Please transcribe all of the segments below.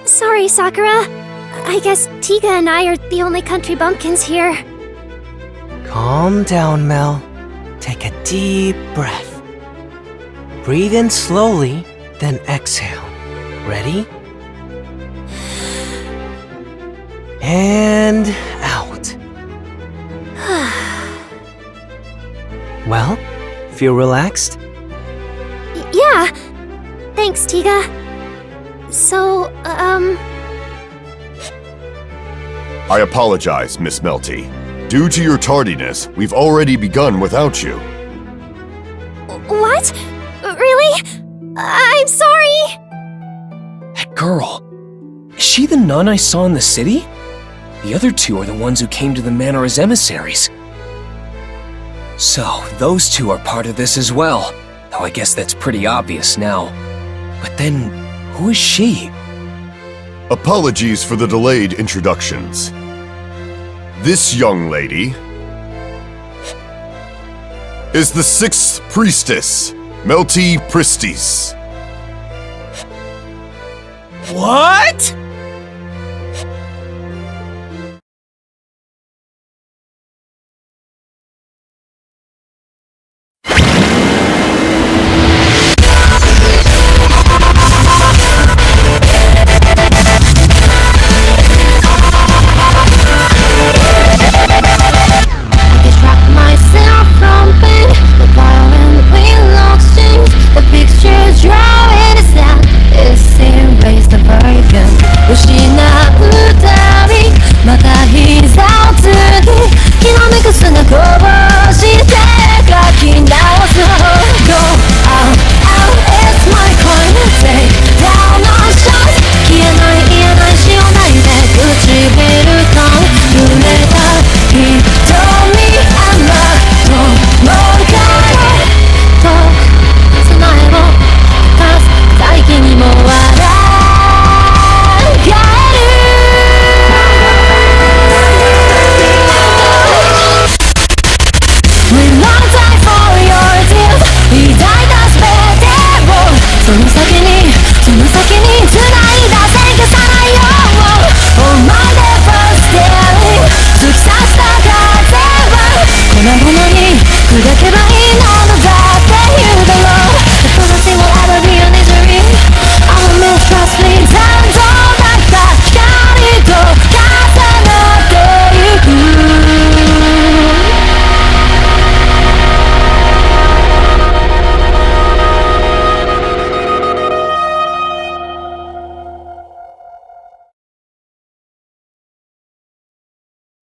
Sorry, Sakura. I guess Tiga and I are the only country bumpkins here. Calm down, Mel. Take a deep breath. Breathe in slowly, then exhale. Ready? And out. Well, feel relaxed? Yeah. Thanks, Tiga. So, I apologize, Miss Melty. Due to your tardiness, we've already begun without you. What? Really? I'm sorry! That girl. Is she the nun I saw in the city? The other two are the ones who came to the manor as emissaries. So, those two are part of this as well. Though I guess that's pretty obvious now. But then, who is she? Apologies for the delayed introductions. This young lady is the 6th priestess, Melty Pristis. What?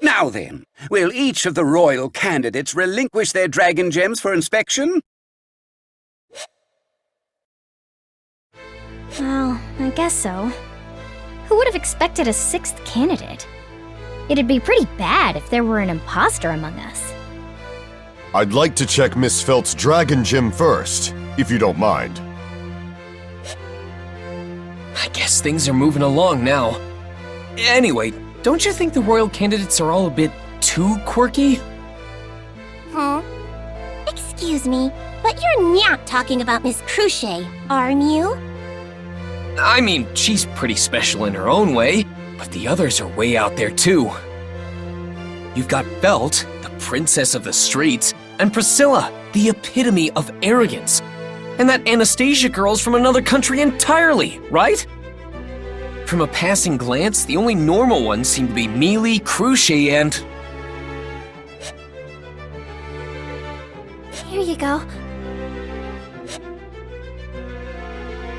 Now then, will each of the royal candidates relinquish their dragon gems for inspection? Well, I guess so. Who would have expected a 6th candidate? It'd be pretty bad if there were an imposter among us. I'd like to check Miss Felt's dragon gem first, if you don't mind. I guess things are moving along now. Anyway, don't you think the royal candidates are all a bit too quirky? Excuse me, but you're not talking about Miss Cruchet, aren't you? I mean, she's pretty special in her own way, but the others are way out there too. You've got Belt, the princess of the streets, and Priscilla, the epitome of arrogance. And that Anastasia girl's from another country entirely, right? From a passing glance, the only normal ones seem to be Mealy, Cruchet, and... Here you go.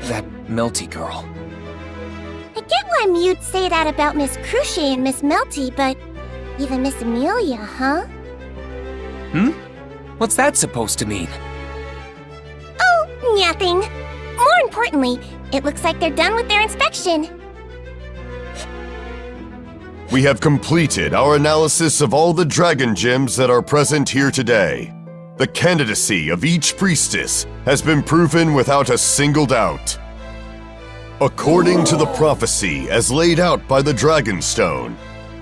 that Melty girl. I get why you'd say that about Miss Cruchet and Miss Melty, but even Miss Amelia, huh? What's that supposed to mean? Oh, nothing. More importantly, it looks like they're done with their inspection. We have completed our analysis of all the dragon gems that are present here today. The candidacy of each priestess has been proven without a single doubt. According to the prophecy as laid out by the Dragonstone,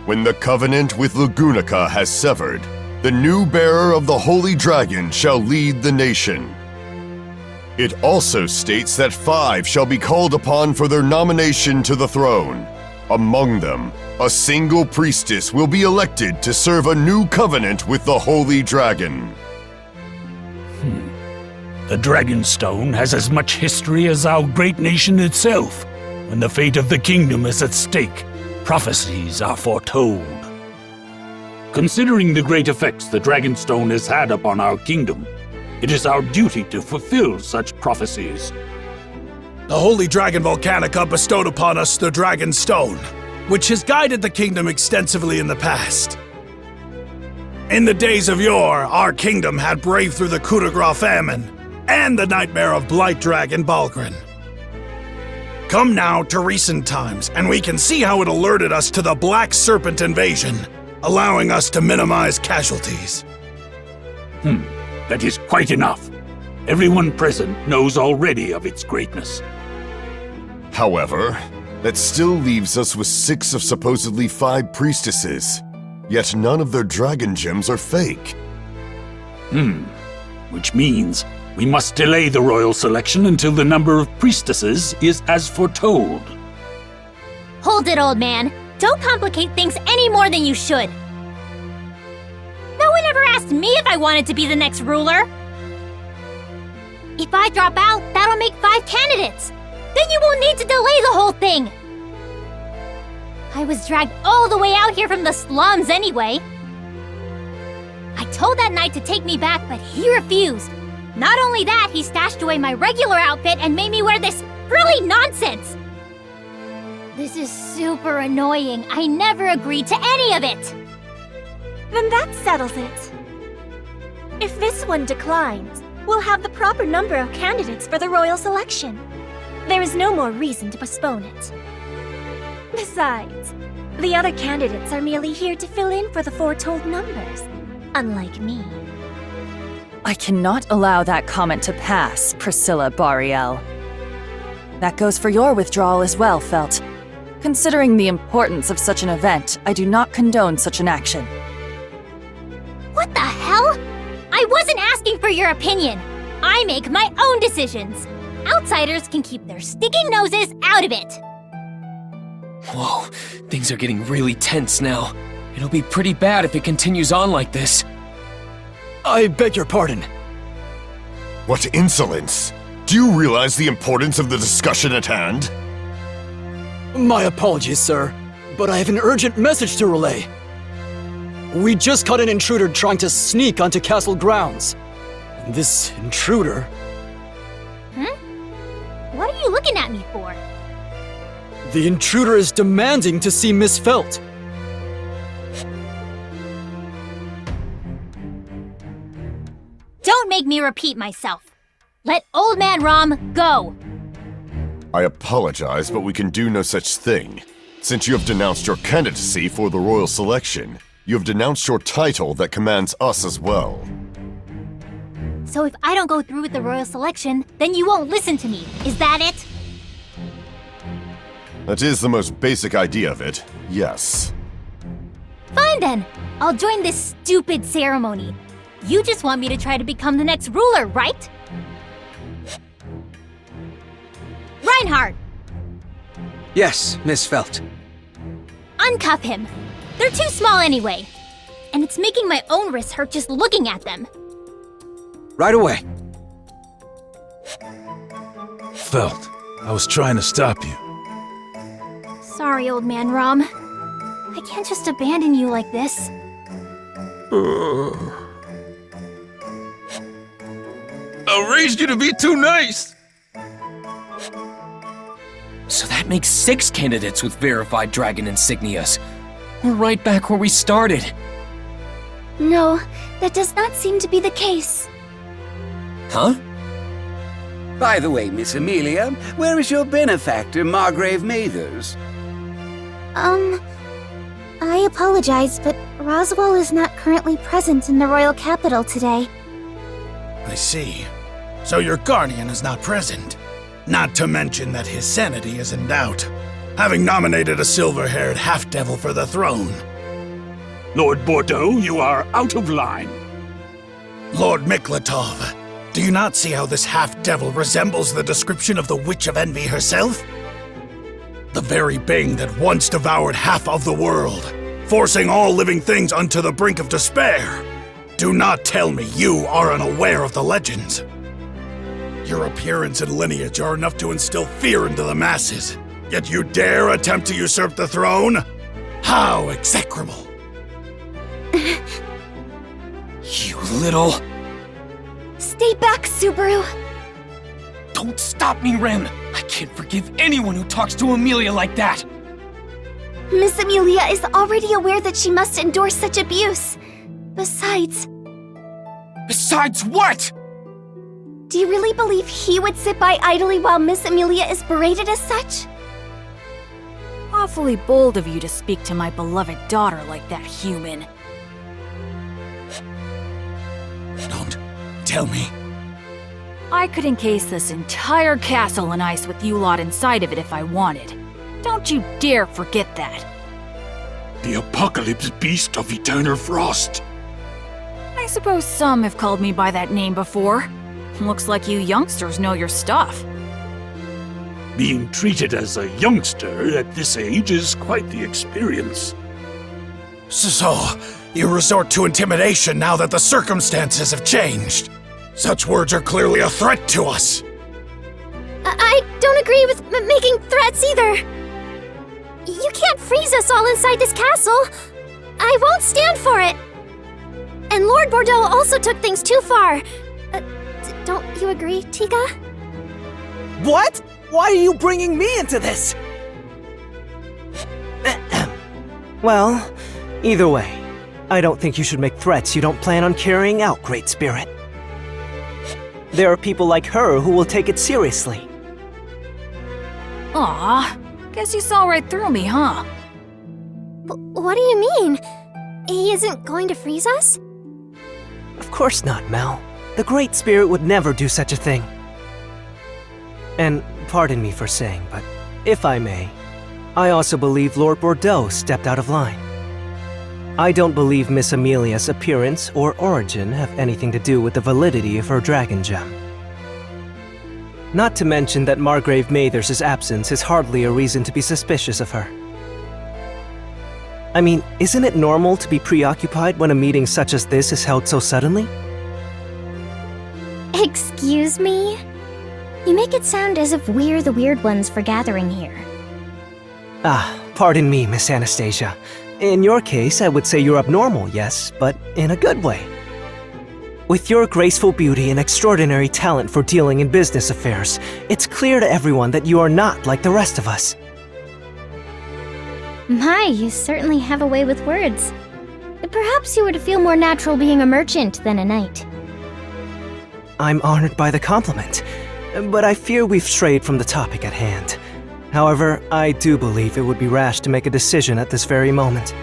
when the covenant with Lagunica has severed, the new bearer of the Holy Dragon shall lead the nation. It also states that 5 shall be called upon for their nomination to the throne. Among them, a single priestess will be elected to serve a new covenant with the Holy Dragon. The Dragonstone has as much history as our great nation itself. When the fate of the kingdom is at stake, prophecies are foretold. Considering the great effects the Dragonstone has had upon our kingdom, it is our duty to fulfill such prophecies. The Holy Dragon Volcanica bestowed upon us the Dragonstone, which has guided the kingdom extensively in the past. In the days of yore, our kingdom had braved through the coup de grace famine and the nightmare of Blight Dragon Balgrin. Come now to recent times, and we can see how it alerted us to the Black Serpent invasion, allowing us to minimize casualties. That is quite enough. Everyone present knows already of its greatness. However, that still leaves us with 6 of supposedly 5 priestesses. Yet none of their dragon gems are fake. Which means we must delay the royal selection until the number of priestesses is as foretold. Hold it, old man. Don't complicate things any more than you should. No one ever asked me if I wanted to be the next ruler. If I drop out, that'll make 5 candidates. Then you won't need to delay the whole thing. I was dragged all the way out here from the slums anyway. I told that knight to take me back, but he refused. Not only that, he stashed away my regular outfit and made me wear this frilly nonsense. This is super annoying. I never agreed to any of it. Then that settles it. If this one declines, we'll have the proper number of candidates for the royal selection. There is no more reason to postpone it. Besides, the other candidates are merely here to fill in for the foretold numbers, unlike me. I cannot allow that comment to pass, Priscilla Bariel. That goes for your withdrawal as well, Felt. Considering the importance of such an event, I do not condone such an action. What the hell? I wasn't asking for your opinion. I make my own decisions. Outsiders can keep their sticking noses out of it. Whoa, things are getting really tense now. It'll be pretty bad if it continues on like this. I beg your pardon. What insolence! Do you realize the importance of the discussion at hand? My apologies, sir, but I have an urgent message to relay. We just caught an intruder trying to sneak onto castle grounds. This intruder... What are you looking at me for? The intruder is demanding to see Miss Felt. Don't make me repeat myself. Let Old Man Rom go. I apologize, but we can do no such thing. Since you have denounced your candidacy for the royal selection, you have denounced your title that commands us as well. So if I don't go through with the royal selection, then you won't listen to me. Is that it? That is the most basic idea of it, yes. Fine then. I'll join this stupid ceremony. You just want me to try to become the next ruler, right? Reinhardt! Yes, Miss Felt. Uncuff him. They're too small anyway. And it's making my own wrists hurt just looking at them. Right away. Felt, I was trying to stop you. Sorry, Old Man Rom. I can't just abandon you like this. I raised you to be too nice! So that makes 6 candidates with verified dragon insignias. We're right back where we started. No, that does not seem to be the case. Huh? By the way, Miss Amelia, where is your benefactor, Margrave Mathers? I apologize, but Roswell is not currently present in the royal capital today. I see. So your guardian is not present. Not to mention that his sanity is in doubt, having nominated a silver-haired half-devil for the throne. Lord Bordeaux, you are out of line. Lord Miklatov, Do you not see how this half-devil resembles the description of the Witch of Envy herself? The very being that once devoured half of the world, forcing all living things unto the brink of despair. Do not tell me you are unaware of the legends. Your appearance and lineage are enough to instill fear into the masses, yet you dare attempt to usurp the throne? How execrable! You little... Stay back, Subaru! Don't stop me, Rem! I can't forgive anyone who talks to Amelia like that! Miss Amelia is already aware that she must endure such abuse. Besides... Besides what? Do you really believe he would sit by idly while Miss Amelia is berated as such? Awfully bold of you to speak to my beloved daughter like that, human. Don't tell me. I could encase this entire castle in ice with you lot inside of it if I wanted. Don't you dare forget that. The apocalypse beast of eternal frost. I suppose some have called me by that name before. Looks like you youngsters know your stuff. Being treated as a youngster at this age is quite the experience. So, you resort to intimidation now that the circumstances have changed. Such words are clearly a threat to us. I don't agree with making threats either. You can't freeze us all inside this castle. I won't stand for it. And Lord Bordeaux also took things too far. Don't you agree, Tiga? What? Why are you bringing me into this? Well, either way, I don't think you should make threats you don't plan on carrying out, Great Spirit. There are people like her who will take it seriously. Aw, guess you saw right through me, huh? What do you mean? He isn't going to freeze us? Of course not, Mel. The Great Spirit would never do such a thing. And pardon me for saying, but if I may, I also believe Lord Bordeaux stepped out of line. I don't believe Miss Amelia's appearance or origin have anything to do with the validity of her dragon gem. Not to mention that Margrave Mathers' absence is hardly a reason to be suspicious of her. I mean, isn't it normal to be preoccupied when a meeting such as this is held so suddenly? Excuse me? You make it sound as if we're the weird ones for gathering here. Ah, pardon me, Miss Anastasia. In your case, I would say you're abnormal, yes, but in a good way. With your graceful beauty and extraordinary talent for dealing in business affairs, it's clear to everyone that you are not like the rest of us. My, you certainly have a way with words. Perhaps you were to feel more natural being a merchant than a knight. I'm honored by the compliment, but I fear we've strayed from the topic at hand. However, I do believe it would be rash to make a decision at this very moment.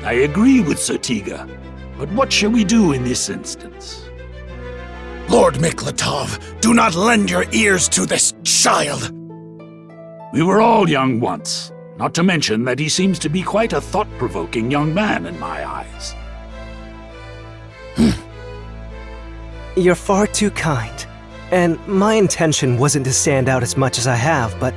I agree with Sir Tiga, but what shall we do in this instance? Lord Miklatov, do not lend your ears to this child! We were all young once, not to mention that he seems to be quite a thought-provoking young man in my eyes. You're far too kind, and my intention wasn't to stand out as much as I have, but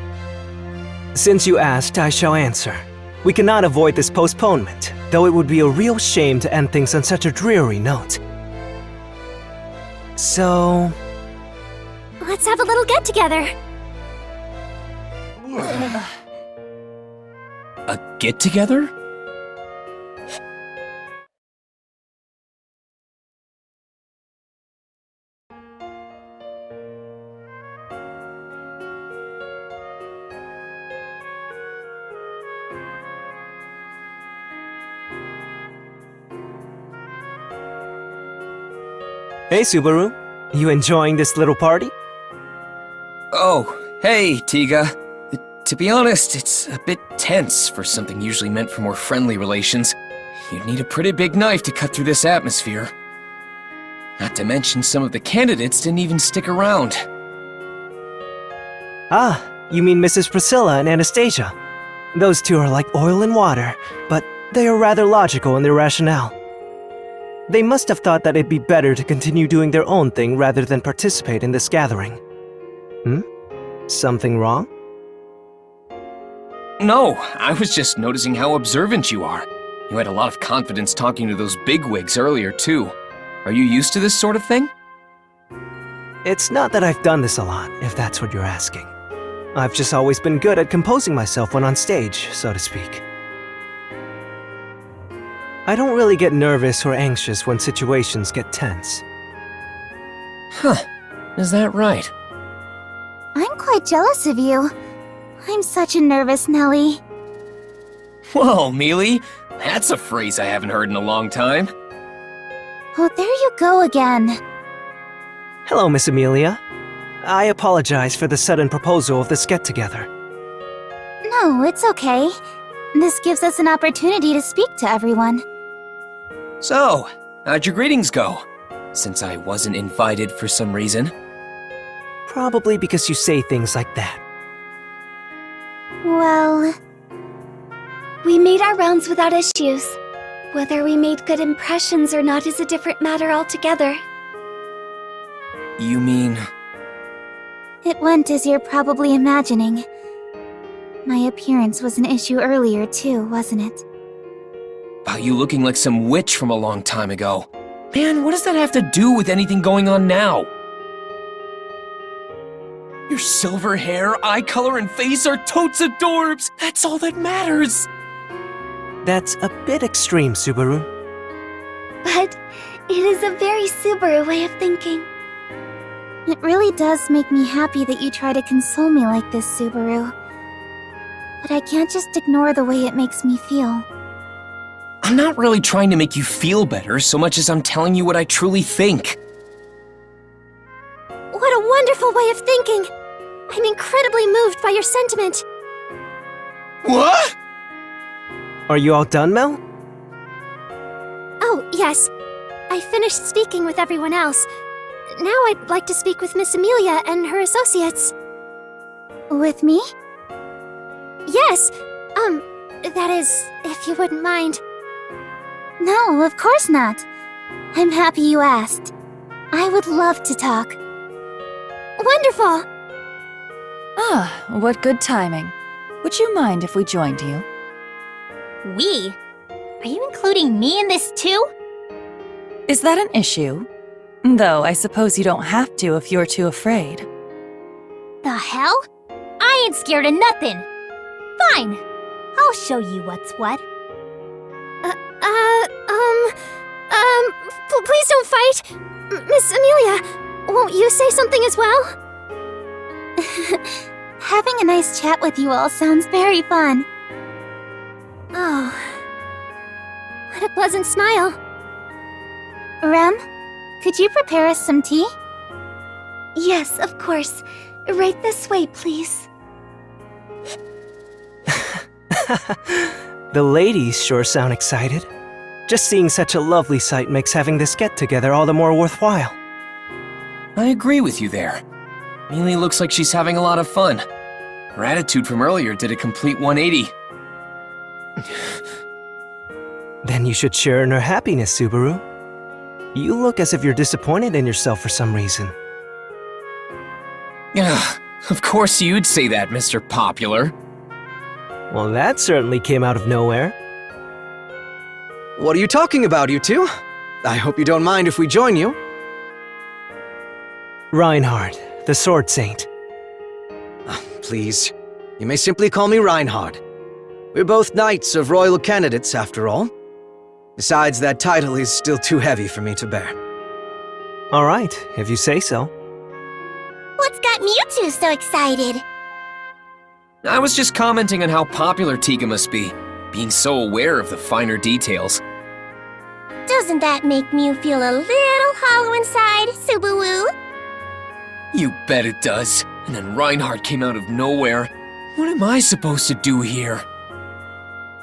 since you asked, I shall answer. We cannot avoid this postponement, though it would be a real shame to end things on such a dreary note. So... Let's have a little get-together. A get-together? Hey, Subaru. You enjoying this little party? Oh, hey, Tiga. To be honest, it's a bit tense for something usually meant for more friendly relations. You'd need a pretty big knife to cut through this atmosphere. Not to mention some of the candidates didn't even stick around. Ah, you mean Mrs. Priscilla and Anastasia. Those two are like oil and water, but they are rather logical in their rationale. They must have thought that it'd be better to continue doing their own thing rather than participate in this gathering. Something wrong? No, I was just noticing how observant you are. You had a lot of confidence talking to those bigwigs earlier, too. Are you used to this sort of thing? It's not that I've done this a lot, if that's what you're asking. I've just always been good at composing myself when on stage, so to speak. I don't really get nervous or anxious when situations get tense. Huh, is that right? I'm quite jealous of you. I'm such a nervous Nellie. Whoa, Mealy, that's a phrase I haven't heard in a long time. Oh, there you go again. Hello, Miss Amelia. I apologize for the sudden proposal of this get-together. No, it's okay. This gives us an opportunity to speak to everyone. So, how'd your greetings go? Since I wasn't invited for some reason. Probably because you say things like that. Well, We made our rounds without issues. Whether we made good impressions or not is a different matter altogether. You mean... it went as you're probably imagining. My appearance was an issue earlier too, wasn't it? about you looking like some witch from a long time ago? Man, what does that have to do with anything going on now? Your silver hair, eye color, and face are totes adorbs! That's all that matters! That's a bit extreme, Subaru. But it is a very Subaru way of thinking. It really does make me happy that you try to console me like this, Subaru. But I can't just ignore the way it makes me feel. I'm not really trying to make you feel better so much as I'm telling you what I truly think. What a wonderful way of thinking! I'm incredibly moved by your sentiment. What? Are you all done, Mel? Oh, yes. I finished speaking with everyone else. Now I'd like to speak with Miss Amelia and her associates. With me? Yes, that is, if you wouldn't mind. No, of course not. I'm happy you asked. I would love to talk. Wonderful! Ah, what good timing. Would you mind if we joined you? We? Are you including me in this too? Is that an issue? Though I suppose you don't have to if you're too afraid. The hell? I ain't scared of nothing. Fine. I'll show you what's what. Please don't fight! Miss Amelia, won't you say something as well? Having a nice chat with you all sounds very fun. Oh, what a pleasant smile. Rem, could you prepare us some tea? Yes, of course. Right this way, please. The ladies sure sound excited. Just seeing such a lovely sight makes having this get-together all the more worthwhile. I agree with you there. Mealy looks like she's having a lot of fun. Her attitude from earlier did a complete 180. Then you should share in her happiness, Subaru. You look as if you're disappointed in yourself for some reason. Ugh, of course you'd say that, Mr. Popular. Well, that certainly came out of nowhere. What are you talking about, you two? I hope you don't mind if we join you. Reinhard, the Sword Saint. Please, you may simply call me Reinhard. We're both knights of royal candidates, after all. Besides, that title is still too heavy for me to bear. All right, if you say so. What's got you two so excited? I was just commenting on how popular Tiga must be, being so aware of the finer details. Doesn't that make you feel a little hollow inside, Subaru? You bet it does. And then Reinhard came out of nowhere. What am I supposed to do here?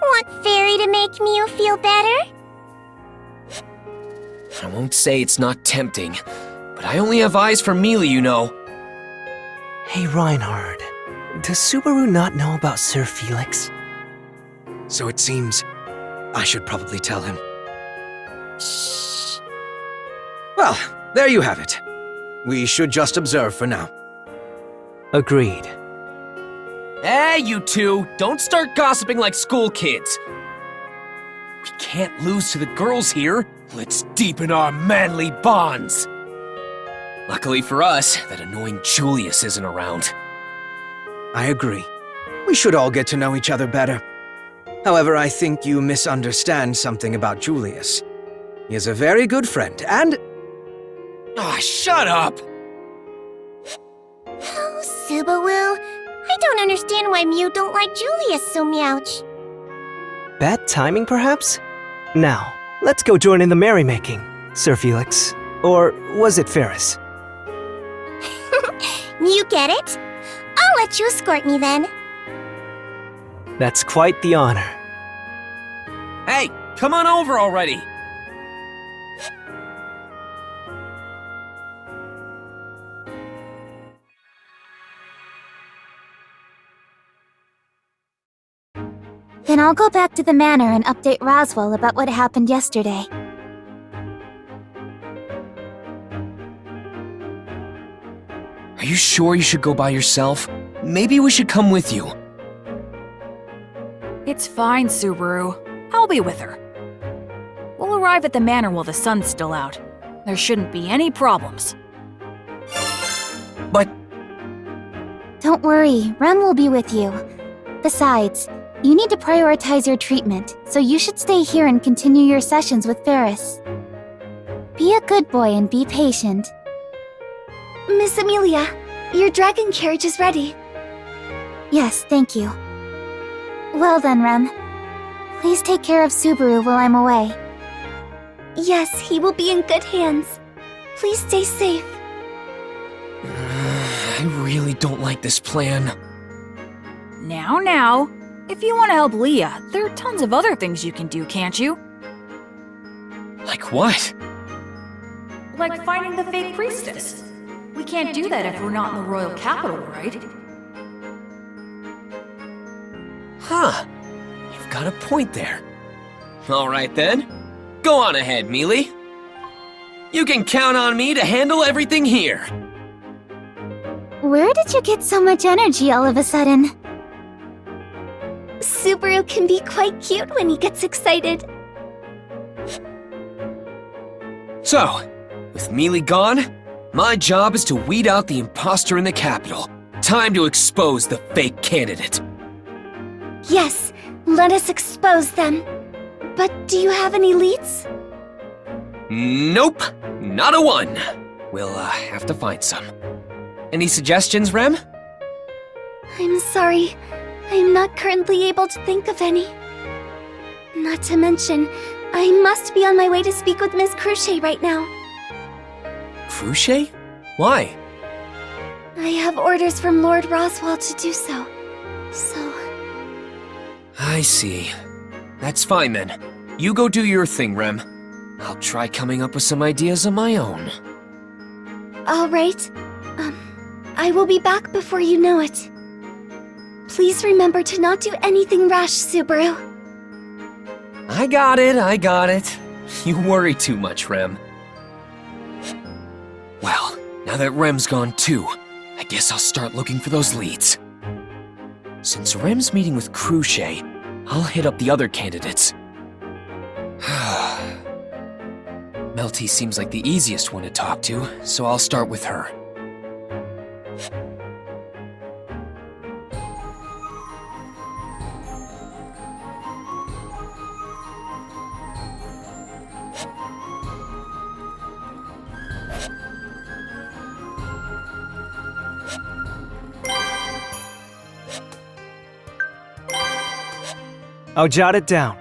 Want Fairy to make you feel better? I won't say it's not tempting, but I only have eyes for Mealy, you know. Hey, Reinhard. Does Subaru not know about Sir Felix? So it seems I should probably tell him. Shh. Well, there you have it. We should just observe for now. Agreed. Hey, you two, don't start gossiping like school kids. We can't lose to the girls here. Let's deepen our manly bonds. Luckily for us, that annoying Julius isn't around. I agree. We should all get to know each other better. However, I think you misunderstand something about Julius. He is a very good friend, and... Ah, shut up! Oh, Subaru. I don't understand why Mew don't like Julius so much. Bad timing, perhaps? Now, let's go join in the merrymaking, Sir Felix. Or was it Ferris? You get it? I'll let you escort me then. That's quite the honor. Hey, come on over already! Then I'll go back to the manor and update Roswell about what happened yesterday. Are you sure you should go by yourself? Maybe we should come with you. It's fine, Subaru. I'll be with her. We'll arrive at the manor while the sun's still out. There shouldn't be any problems. But... Don't worry, Rem will be with you. Besides, you need to prioritize your treatment, so you should stay here and continue your sessions with Ferris. Be a good boy and be patient. Miss Amelia, your dragon carriage is ready. Yes, thank you. Well then, Rem. Please take care of Subaru while I'm away. Yes, he will be in good hands. Please stay safe. I really don't like this plan. Now. If you want to help Leah, there are tons of other things you can do, can't you? Like what? Like finding the fake priestess. We can't do that if we're not in the royal capital, right? Huh. You've got a point there. Alright then. Go on ahead, Mealy. You can count on me to handle everything here. Where did you get so much energy all of a sudden? Subaru can be quite cute when he gets excited. So, with Mealy gone, my job is to weed out the imposter in the capital. Time to expose the fake candidate. Yes, let us expose them. But do you have any leads? Nope, not a one. We'll have to find some. Any suggestions, Rem? I'm sorry. I am not currently able to think of any. Not to mention, I must be on my way to speak with Miss Cruchet right now. Cruchet? Why? I have orders from Lord Roswell to do so. I see. That's fine then. You go do your thing, Rem. I'll try coming up with some ideas of my own. All right. I will be back before you know it. Please remember to not do anything rash, Subaru. I got it. You worry too much, Rem. Well, now that Rem's gone too, I guess I'll start looking for those leads. Since Rem's meeting with Cruchet, I'll hit up the other candidates. Melty seems like the easiest one to talk to, so I'll start with her. I'll jot it down.